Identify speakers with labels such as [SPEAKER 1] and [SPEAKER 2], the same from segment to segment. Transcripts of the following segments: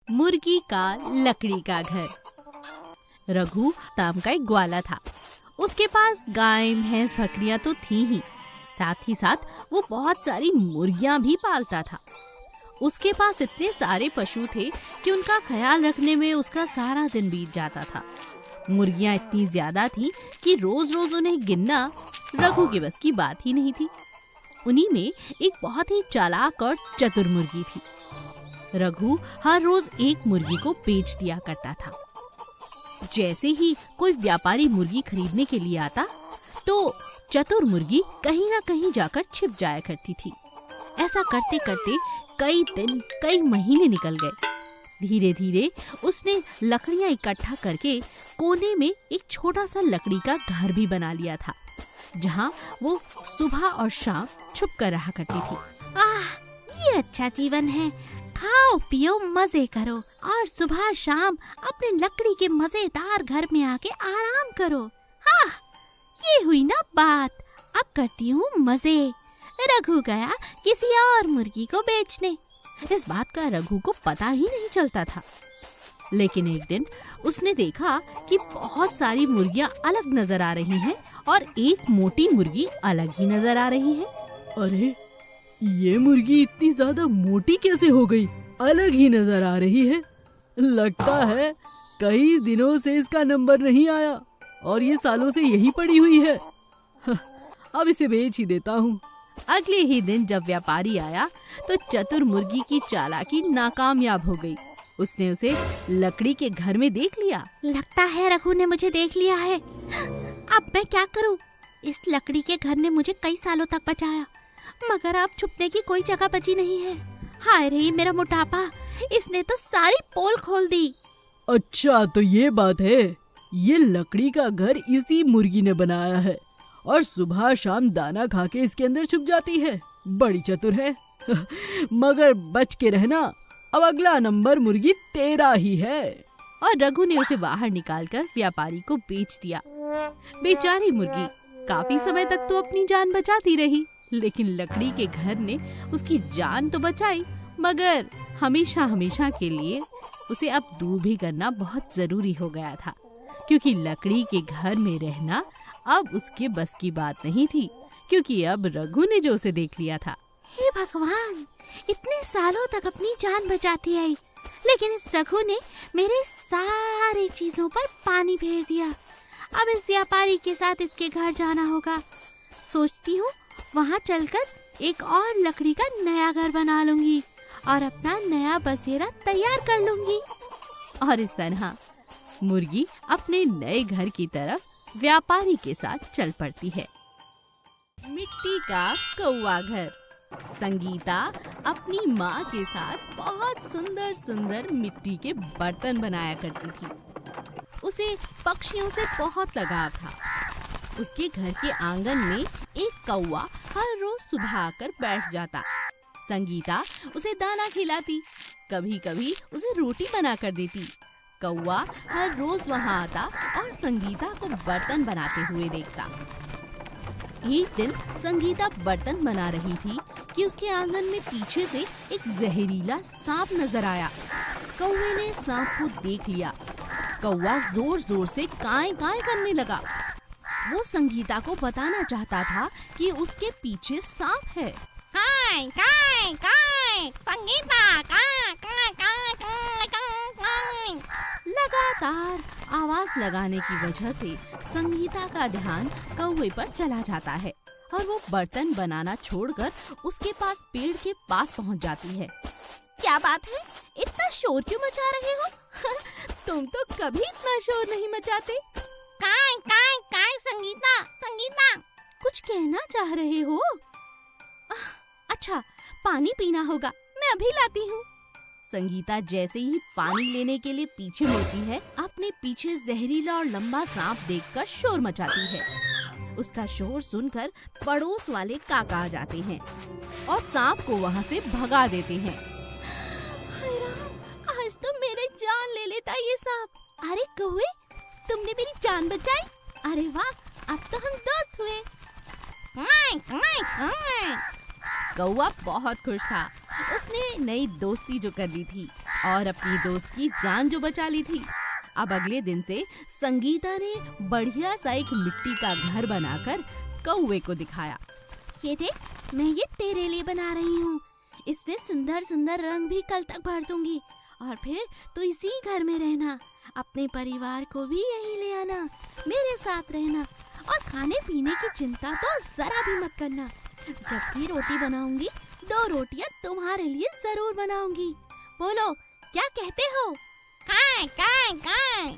[SPEAKER 1] मुर्गी का लकड़ी का घर। रघु नाम का एक ग्वाला था। उसके पास गाय, भैंस, बकरियां तो थी ही, साथ ही साथ वो बहुत सारी मुर्गियां भी पालता था। उसके पास इतने सारे पशु थे कि उनका ख्याल रखने में उसका सारा दिन बीत जाता था। मुर्गियां इतनी ज्यादा थी कि रोज रोज उन्हें गिनना रघु के बस की बात ही नहीं थी। उन्हीं में एक बहुत ही चालाक और चतुर मुर्गी थी। रघु हर रोज एक मुर्गी को बेच दिया करता था। जैसे ही कोई व्यापारी मुर्गी खरीदने के लिए आता तो चतुर मुर्गी कहीं ना कहीं जाकर छिप जाया करती थी। ऐसा करते करते कई दिन, कई महीने निकल गए। धीरे धीरे उसने लकड़ियां इकट्ठा करके कोने में एक छोटा सा लकड़ी का घर भी बना लिया था, जहां वो सुबह और शाम छुप कर रहा करती थी। ये अच्छा जीवन है, खाओ पियो मजे करो और सुबह शाम अपने लकड़ी के मजेदार घर में आके आराम करो। हाँ, ये हुई ना बात, अब करती हूँ मजे। रघु गया किसी और मुर्गी को बेचने। इस बात का रघु को पता ही नहीं चलता था। लेकिन एक दिन उसने देखा कि बहुत सारी मुर्गियां अलग नजर आ रही हैं और एक मोटी मुर्गी अलग ही नजर आ रही है।
[SPEAKER 2] अरे, ये मुर्गी इतनी ज्यादा मोटी कैसे हो गई? अलग ही नजर आ रही है। लगता है कई दिनों से इसका नंबर नहीं आया और ये सालों से यही पड़ी हुई है। अब इसे बेच ही देता हूँ।
[SPEAKER 1] अगले ही दिन जब व्यापारी आया तो चतुर मुर्गी की चालाकी नाकामयाब हो गई। उसने उसे लकड़ी के घर में देख लिया। लगता है रघु ने मुझे देख लिया है। अब मैं क्या करूं? इस लकड़ी के घर ने मुझे कई सालों तक बचाया, मगर अब छुपने की कोई जगह बची नहीं है। हाय रे मेरा मोटापा, इसने तो सारी पोल खोल दी।
[SPEAKER 2] अच्छा, तो ये बात है। ये लकड़ी का घर इसी मुर्गी ने बनाया है और सुबह शाम दाना खा के इसके अंदर छुप जाती है। बड़ी चतुर है। मगर बच के रहना, अब अगला नंबर मुर्गी तेरा ही है।
[SPEAKER 1] और रघु ने उसे बाहर निकालकर व्यापारी को बेच दिया। बेचारी मुर्गी काफी समय तक तो अपनी जान बचाती रही, लेकिन लकड़ी के घर ने उसकी जान तो बचाई, मगर हमेशा हमेशा के लिए उसे अब दूर भी करना बहुत जरूरी हो गया था, क्योंकि लकड़ी के घर में रहना अब उसके बस की बात नहीं थी, क्योंकि अब रघु ने जो उसे देख लिया था। हे भगवान, इतने सालों तक अपनी जान बचाती आई, लेकिन इस रघु ने मेरे सारे चीजों पर पानी फेर दिया। अब इस व्यापारी के साथ इसके घर जाना होगा। सोचती हूँ वहाँ चलकर एक और लकड़ी का नया घर बना लूंगी और अपना नया बसेरा तैयार कर लूंगी। और इस तरह मुर्गी अपने नए घर की तरफ व्यापारी के साथ चल पड़ती है। मिट्टी का कौवा घर। संगीता अपनी माँ के साथ बहुत सुंदर सुंदर मिट्टी के बर्तन बनाया करती थी। उसे पक्षियों से बहुत लगाव था। उसके घर के आंगन में एक कौवा हर रोज सुबह आकर बैठ जाता। संगीता उसे दाना खिलाती, कभी कभी उसे रोटी बना कर देती। कौवा हर रोज वहाँ आता और संगीता को बर्तन बनाते हुए देखता। एक दिन संगीता बर्तन बना रही थी कि उसके आंगन में पीछे से एक जहरीला सांप नजर आया। कौवे ने सांप को देख लिया। कौवा जोर जोर से काएं काएं करने लगा। वो संगीता को बताना चाहता था कि उसके पीछे सांप है।
[SPEAKER 3] काएं काएं काएं, संगीता काएं काएं काएं काएं काएं काएं।
[SPEAKER 1] लगातार आवाज लगाने की वजह से संगीता का ध्यान कौवे पर चला जाता है और वो बर्तन बनाना छोड़कर उसके पास पेड़ के पास पहुंच जाती है। क्या बात है, इतना शोर क्यों मचा रहे हो? तुम तो कभी इतना शोर नहीं मचाते।
[SPEAKER 3] काएं काएं काएं, संगीता संगीता।
[SPEAKER 1] कुछ कहना चाह रहे हो? अच्छा, पानी पीना होगा, मैं अभी लाती हूँ। संगीता जैसे ही पानी लेने के लिए पीछे मुड़ती है, अपने पीछे जहरीला और लंबा सांप देखकर शोर मचाती है। उसका शोर सुनकर पड़ोस वाले काका आ जाते हैं और सांप को वहाँ से भगा देते हैं। हाय राम, आज तो मेरी जान ले लेता ये सांप। अरे कौवे, तुमने मेरी जान बचाई। अरे वाह, अब तो हम दोस्त हुए।
[SPEAKER 3] काएं काएं काएं।
[SPEAKER 1] कौवा बहुत खुश था। उसने नई दोस्ती जो कर ली थी और अपनी दोस्त की जान जो बचा ली थी। अब अगले दिन से संगीता ने बढ़िया सा एक मिट्टी का घर बनाकर कौवे को दिखाया।
[SPEAKER 3] ये देख, मैं ये तेरे लिए बना रही हूँ। इसमें सुंदर सुंदर रंग भी कल तक भर दूंगी और फिर तो इसी घर में रहना। अपने परिवार को भी यहीं ले आना, मेरे साथ रहना और खाने पीने की चिंता तो जरा भी मत करना। जब भी रोटी बनाऊंगी 2 रोटियां तुम्हारे लिए जरूर बनाऊंगी। बोलो, क्या कहते हो? काय काय काय।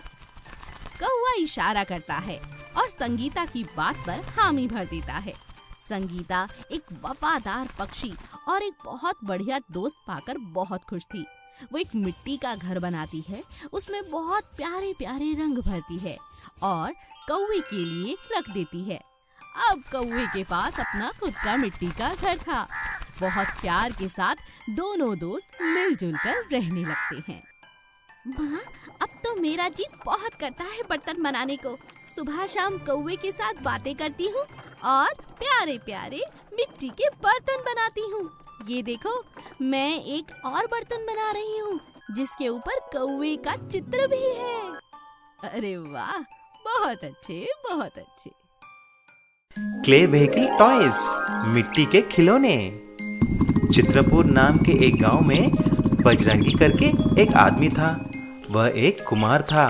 [SPEAKER 1] कौवा इशारा करता है और संगीता की बात पर हामी भर देता है। संगीता एक वफादार पक्षी और एक बहुत बढ़िया दोस्त पाकर बहुत खुश थी। वो एक मिट्टी का घर बनाती है, उसमें बहुत प्यारे प्यारे रंग भरती है और कौवे के लिए रख देती है। अब कौवे के पास अपना खुद का मिट्टी का घर था। बहुत प्यार के साथ दोनों दोस्त मिलजुल कर रहने लगते हैं।
[SPEAKER 3] माँ, अब तो मेरा जी बहुत करता है बर्तन बनाने को। सुबह शाम कौवे के साथ बातें करती हूँ और प्यारे प्यारे मिट्टी के बर्तन बनाती हूँ। ये देखो, मैं एक और बर्तन बना रही हूँ जिसके ऊपर कौवे का चित्र भी है।
[SPEAKER 1] अरे वाह, बहुत अच्छे, बहुत अच्छे।
[SPEAKER 4] क्ले व्हीकल टॉयज, मिट्टी के खिलौने। चित्रपुर नाम के एक गांव में बजरंगी करके एक आदमी था। वह एक कुम्हार था।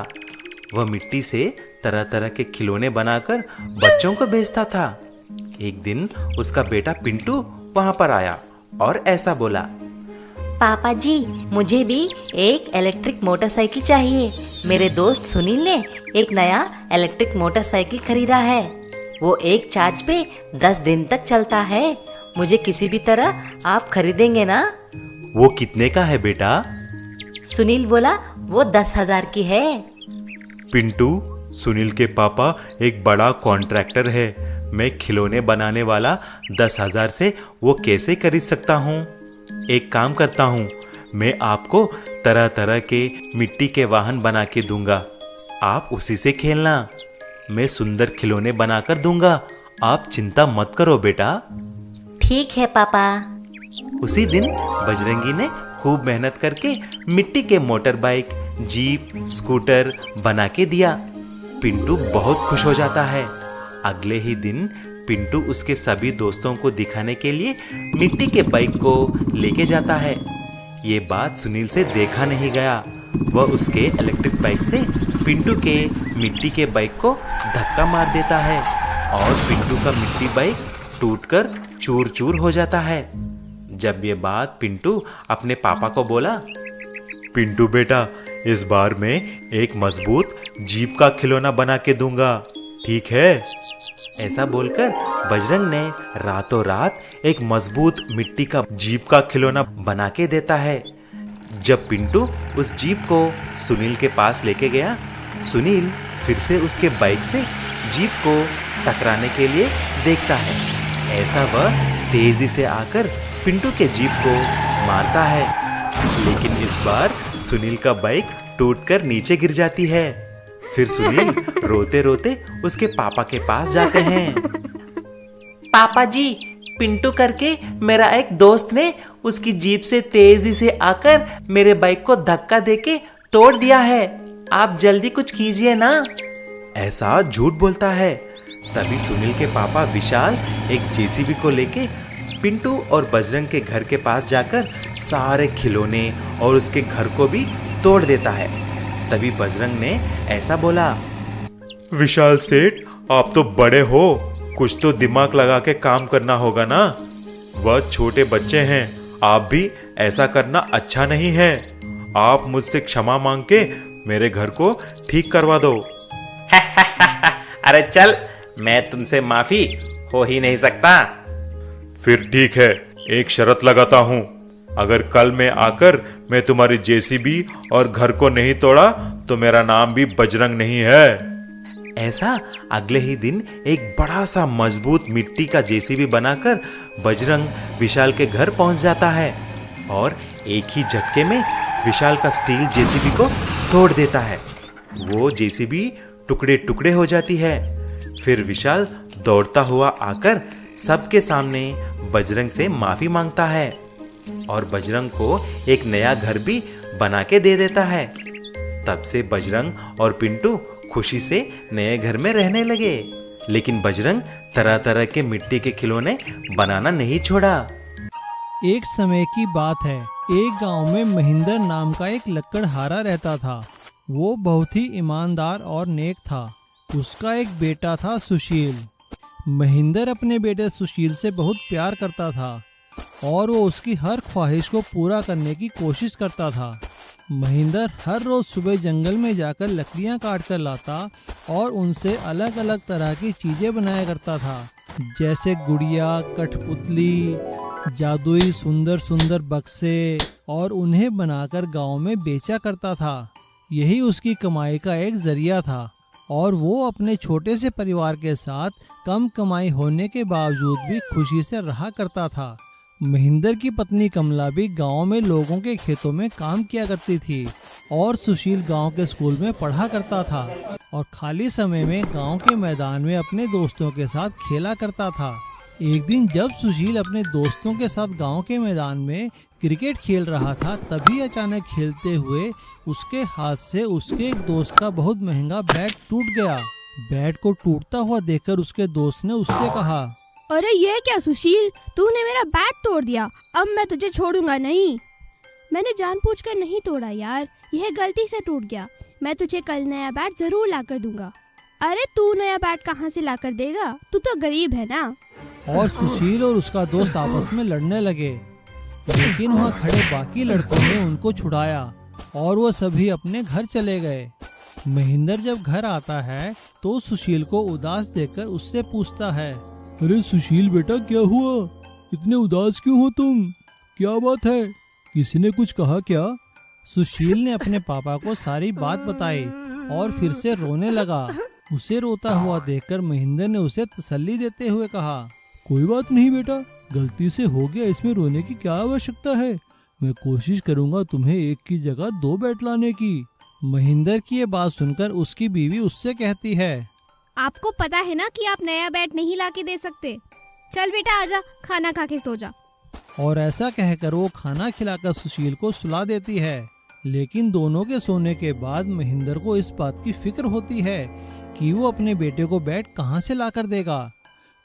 [SPEAKER 4] वह मिट्टी से तरह तरह के खिलौने बनाकर बच्चों को बेचता था। एक दिन उसका बेटा पिंटू वहां पर आया और ऐसा बोला,
[SPEAKER 5] पापा जी, मुझे भी एक इलेक्ट्रिक मोटरसाइकिल चाहिए। मेरे दोस्त सुनील ने एक नया इलेक्ट्रिक मोटरसाइकिल खरीदा है। वो एक चार्ज पे 10 दिन तक चलता है। मुझे किसी भी तरह आप खरीदेंगे ना?
[SPEAKER 4] वो कितने का है बेटा?
[SPEAKER 5] सुनील बोला, वो 10,000 की है।
[SPEAKER 4] पिंटू, सुनील के पापा एक बड़ा कॉन्ट्रैक्टर है। मैं खिलौने बनाने वाला 10,000 से वो कैसे खरीद सकता हूँ? एक काम करता हूँ, मैं आपको तरह तरह के मिट्टी के वाहन बना के दूंगा। आप उसी से खेलना। मैं सुंदर खिलौने बनाकर दूंगा। आप चिंता मत करो बेटा।
[SPEAKER 5] ठीक है पापा।
[SPEAKER 4] उसी दिन बजरंगी ने खूब मेहनत करके मिट्टी के मोटर बाइक, जीप, स्कूटर बना के दिया। पिंटू बहुत खुश हो जाता है। अगले ही दिन पिंटू उसके सभी दोस्तों को दिखाने के लिए मिट्टी के बाइक को लेके जाता है। ये बात सुनील से देखा नहीं गया। वह उसके इलेक्ट्रिक बाइक से पिंटू के मिट्टी के बाइक को धक्का मार देता है और पिंटू का मिट्टी बाइक टूटकर चूर चूर हो जाता है। जब ये बात पिंटू अपने पापा को बोला, पिंटू बेटा, इस बार मैं एक मजबूत जीप का खिलौना बना के दूंगा, ठीक है? ऐसा बोलकर बजरंग ने रातों रात एक मजबूत मिट्टी का जीप का खिलौना बना के देता है। जब पिंटू उस जीप को सुनील के पास लेके गया, सुनील फिर से उसके बाइक से जीप को टकराने के लिए देखता है। ऐसा वह तेजी से आकर पिंटू के जीप को मारता है, लेकिन इस बार सुनील का बाइक टूटकर नीचे गिर जाती है। फिर सुनील रोते रोते उसके पापा के पास जाते हैं।
[SPEAKER 5] पापा जी, पिंटू करके मेरा एक दोस्त ने उसकी जीप से तेजी से आकर मेरे बाइक को धक्का देके तोड़ दिया है। आप जल्दी कुछ कीजिए ना।
[SPEAKER 4] ऐसा झूठ बोलता है। तभी सुनील के पापा विशाल एक जेसीबी को लेके पिंटू और बजरंग के घर के पास जाकर सारे खिलौने और उसके घर को भी तोड़ देता है। तभी बजरंग ने ऐसा बोला, विशाल सेठ, आप तो बड़े हो, कुछ तो दिमाग लगा के काम करना होगा ना। वह छोटे बच्चे हैं, आप भी ऐसा करना अच्छा नहीं है। आप मुझसे क्षमा मांग के मेरे घर को ठीक करवा दो।
[SPEAKER 6] अरे चल, मैं तुमसे माफी हो ही नहीं सकता।
[SPEAKER 4] फिर ठीक है, एक शर्त लगाता हूँ। अगर कल मैं आकर मैं तुम्हारी जेसीबी और घर को नहीं तोड़ा तो मेरा नाम भी बजरंग नहीं है। ऐसा अगले ही दिन एक बड़ा सा मजबूत मिट्टी का जेसीबी बनाकर बजरंग विशाल के घर पहुंच जाता है और एक ही झटके में विशाल का स्टील जेसीबी को तोड़ देता है। वो जेसीबी टुकड़े टुकड़े हो जाती है। फिर विशाल दौड़ता हुआ आकर सबके सामने बजरंग से माफी मांगता है और बजरंग को एक नया घर भी बना के दे देता है। तब से बजरंग और पिंटू खुशी से नए घर में रहने लगे। लेकिन बजरंग तरह तरह के मिट्टी के खिलौने बनाना नहीं छोड़ा।
[SPEAKER 7] एक समय की बात है, एक गांव में महेंद्र नाम का एक लकड़हारा रहता था। वो बहुत ही ईमानदार और नेक था। उसका एक बेटा था सुशील। महेंद्र अपने बेटे सुशील से बहुत प्यार करता था और वो उसकी हर ख्वाहिश को पूरा करने की कोशिश करता था। महेंद्र हर रोज सुबह जंगल में जाकर लकड़ियां काट कर लाता और उनसे अलग अलग तरह की चीजें बनाया करता था, जैसे गुड़िया, कठपुतली, जादुई सुंदर सुंदर बक्से, और उन्हें बनाकर गांव में बेचा करता था। यही उसकी कमाई का एक जरिया था और वो अपने छोटे से परिवार के साथ कम कमाई होने के बावजूद भी खुशी से रहा करता था। महेंद्र की पत्नी कमला भी गांव में लोगों के खेतों में काम किया करती थी और सुशील गांव के स्कूल में पढ़ा करता था और खाली समय में गांव के मैदान में अपने दोस्तों के साथ खेला करता था। एक दिन जब सुशील अपने दोस्तों के साथ गांव के मैदान में क्रिकेट खेल रहा था, तभी अचानक खेलते हुए उसके हाथ से उसके एक दोस्त का बहुत महंगा बैट टूट गया। बैट को टूटता हुआ देखकर उसके दोस्त ने उससे कहा,
[SPEAKER 8] अरे ये क्या सुशील, तूने मेरा बैट तोड़ दिया। अब मैं तुझे छोड़ूंगा नहीं। मैंने जानबूझकर नहीं तोड़ा यार, यह गलती से टूट गया। मैं तुझे कल नया बैट जरूर लाकर दूंगा। अरे तू नया बैट कहाँ से लाकर देगा, तू तो गरीब है ना।
[SPEAKER 7] और सुशील और उसका दोस्त आपस में लड़ने लगे, लेकिन वहाँ खड़े बाकी लड़कों ने उनको छुड़ाया और वो सभी अपने घर चले गए। महेंद्र जब घर आता है तो सुशील को उदास देखकर उससे पूछता है, अरे सुशील बेटा, क्या हुआ? इतने उदास क्यों हो तुम? क्या बात है? किसी ने कुछ कहा क्या? सुशील ने अपने पापा को सारी बात बताई और फिर से रोने लगा। उसे रोता हुआ देखकर महेंद्र ने उसे तसल्ली देते हुए कहा, कोई बात नहीं बेटा, गलती से हो गया, इसमें रोने की क्या आवश्यकता है। मैं कोशिश करूंगा तुम्हें एक की जगह 2 बैट लाने की। महेंद्र की ये बात सुनकर उसकी बीवी उससे कहती है,
[SPEAKER 8] आपको पता है ना कि आप नया बैट नहीं लाके दे सकते। चल बेटा आजा, खाना खा के सो जा।
[SPEAKER 7] और ऐसा कहकर वो खाना खिलाकर सुशील को सुला देती है। लेकिन दोनों के सोने के बाद महेंद्र को इस बात की फिक्र होती है कि वो अपने बेटे को बैट कहाँ से लाकर देगा।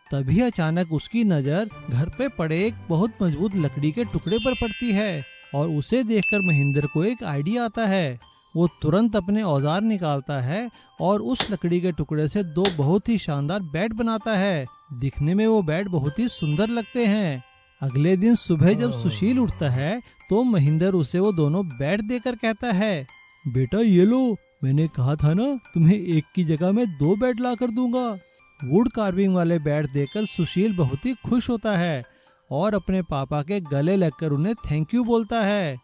[SPEAKER 7] तभी अचानक उसकी नजर घर पे पड़े एक बहुत मजबूत लकड़ी के टुकड़े पर पड़ती है और उसे देखकर महेंद्र को एक आइडिया आता है। वो तुरंत अपने औजार निकालता है और उस लकड़ी के टुकड़े से 2 बहुत ही शानदार बैट बनाता है। दिखने में वो बैट बहुत ही सुंदर लगते हैं। अगले दिन सुबह जब सुशील उठता है तो महेंद्र उसे वो दोनों बैट देकर कहता है, बेटा ये लो, मैंने कहा था ना तुम्हें एक की जगह मैं 2 बैट ला कर दूंगा। वुड कार्विंग वाले बैट देकर सुशील बहुत ही खुश होता है और अपने पापा के गले लगकर उन्हें थैंक यू बोलता है।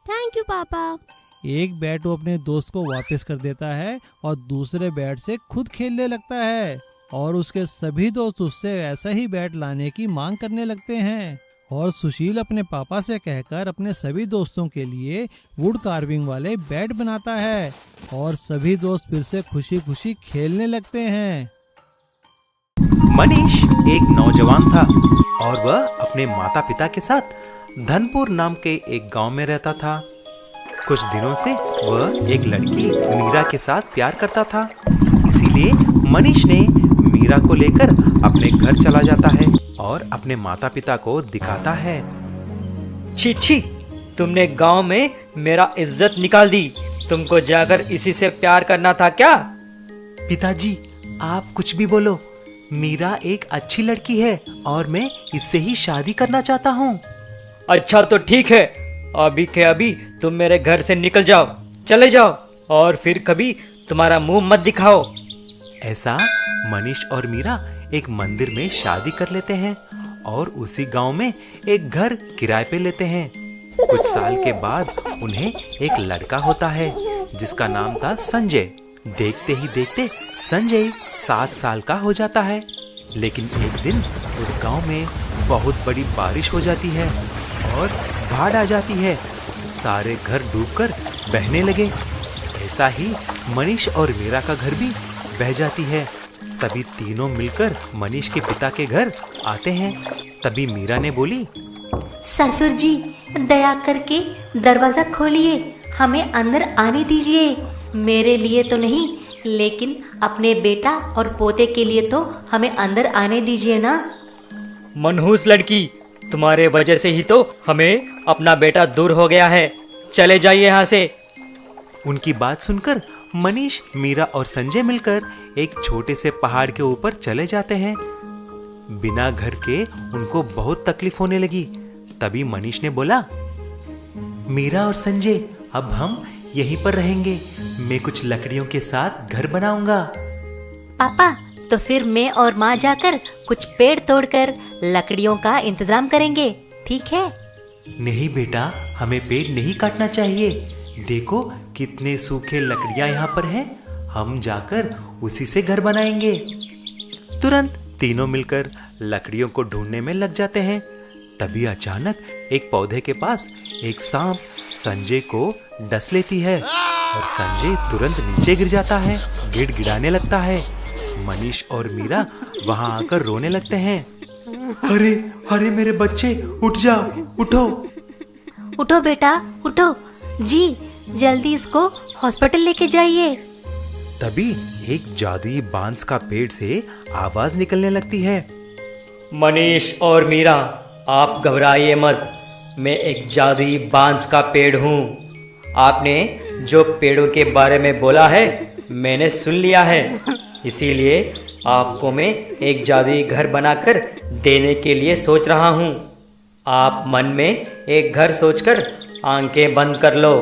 [SPEAKER 8] थैंक यू पापा।
[SPEAKER 7] एक बैट वो अपने दोस्त को वापस कर देता है और दूसरे बैट से खुद खेलने लगता है और उसके सभी दोस्त उससे ऐसा ही बैट लाने की मांग करने लगते हैं। और सुशील अपने पापा से कहकर अपने सभी दोस्तों के लिए वुड कार्विंग वाले बैट बनाता है और सभी दोस्त फिर से खुशी खुशी खेलने लगते हैं।
[SPEAKER 4] मनीष एक नौजवान था और वह अपने माता पिता के साथ धनपुर नाम के एक गांव में रहता था। कुछ दिनों से वह एक लड़की मीरा के साथ प्यार करता था, इसीलिए मनीष ने मीरा को लेकर अपने घर चला जाता है और अपने माता पिता को दिखाता है।
[SPEAKER 9] छी छी, तुमने गांव में मेरा इज्जत निकाल दी। तुमको जाकर इसी से प्यार करना था क्या?
[SPEAKER 4] पिताजी, आप कुछ भी बोलो, मीरा एक अच्छी लड़की है और मैं इससे ही शादी करना चाहता हूँ।
[SPEAKER 9] अच्छा तो ठीक है, अभी के अभी तुम मेरे घर से निकल जाओ, चले जाओ और फिर कभी तुम्हारा मुंह मत दिखाओ।
[SPEAKER 4] ऐसा मनीष और मीरा एक मंदिर में शादी कर लेते हैं और उसी गांव में एक घर किराए पे लेते हैं। कुछ साल के बाद उन्हें एक लड़का होता है जिसका नाम था संजय। देखते ही देखते संजय 7 साल का हो जाता है। लेकिन एक दिन उस गांव में बहुत बड़ी बारिश हो जाती है और बाढ़ आ जाती है। सारे घर डूबकर बहने लगे। ऐसा ही मनीष और मीरा का घर भी बह जाती है। तभी तीनों मिलकर मनीष के पिता के घर आते हैं। तभी मीरा ने बोली,
[SPEAKER 5] ससुर जी, दया करके दरवाजा खोलिए, हमें अंदर आने दीजिए। मेरे लिए तो नहीं, लेकिन अपने बेटा और पोते के लिए तो हमें अंदर आने दीजिए ना।
[SPEAKER 9] मनहूस लड़की, तुम्हारे वजह से ही तो हमें अपना बेटा दूर हो गया है। चले जाइए यहाँ से।
[SPEAKER 4] उनकी बात सुनकर मनीष, मीरा और संजय मिलकर एक छोटे से पहाड़ के ऊपर चले जाते हैं। बिना घर के उनको बहुत तकलीफ होने लगी। तभी मनीष ने बोला, मीरा और संजय, अब हम यहीं पर रहेंगे। मैं कुछ लकड़ियों के साथ घर बनाऊंगा।
[SPEAKER 5] पापा, तो फिर मैं और माँ जाकर कुछ पेड़ तोड़कर लकड़ियों का इंतजाम करेंगे, ठीक है?
[SPEAKER 4] नहीं बेटा, हमें पेड़ नहीं काटना चाहिए। देखो कितने सूखे लकड़ियां यहाँ पर हैं। हम जाकर उसी से घर बनाएंगे। तुरंत तीनों मिलकर लकड़ियों को ढूंढने में लग जाते हैं। तभी अचानक एक पौधे के पास एक सांप संजय को डस लेती है और संजय तुरंत नीचे गिर जाता है, गिड़गिड़ाने लगता है। मनीष और मीरा वहां आकर रोने लगते हैं। अरे अरे मेरे बच्चे, उठ जाओ, उठो।
[SPEAKER 5] उठो बेटा, उठो। जी, जल्दी इसको हॉस्पिटल लेके जाइए।
[SPEAKER 4] तभी एक जादुई बांस का पेड़ से आवाज निकलने लगती है।
[SPEAKER 9] मनीष और मीरा, आप घबराइए मत। मैं एक जादुई बांस का पेड़ हूँ। आपने जो पेड़ों के बारे में बोला है मैंने सुन लिया है। इसीलिए आपको मैं एक जादुई घर बनाकर देने के लिए सोच रहा हूँ। आप मन में एक घर सोचकर आंखें बंद कर लो।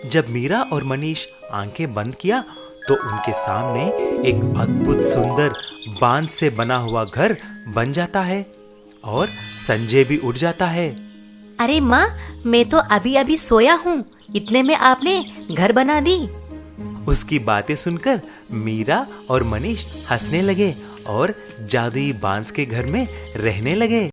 [SPEAKER 4] जब मीरा और मनीष आंखें बंद किया तो उनके सामने एक अद्भुत सुंदर बांस से बना हुआ घर बन जाता है और संजय भी उठ जाता है।
[SPEAKER 5] अरे माँ, मैं तो अभी अभी सोया हूँ, इतने में आपने घर बना दी।
[SPEAKER 4] उसकी बातें सुनकर मीरा और मनीष हंसने लगे और जादुई बांस के घर में रहने लगे।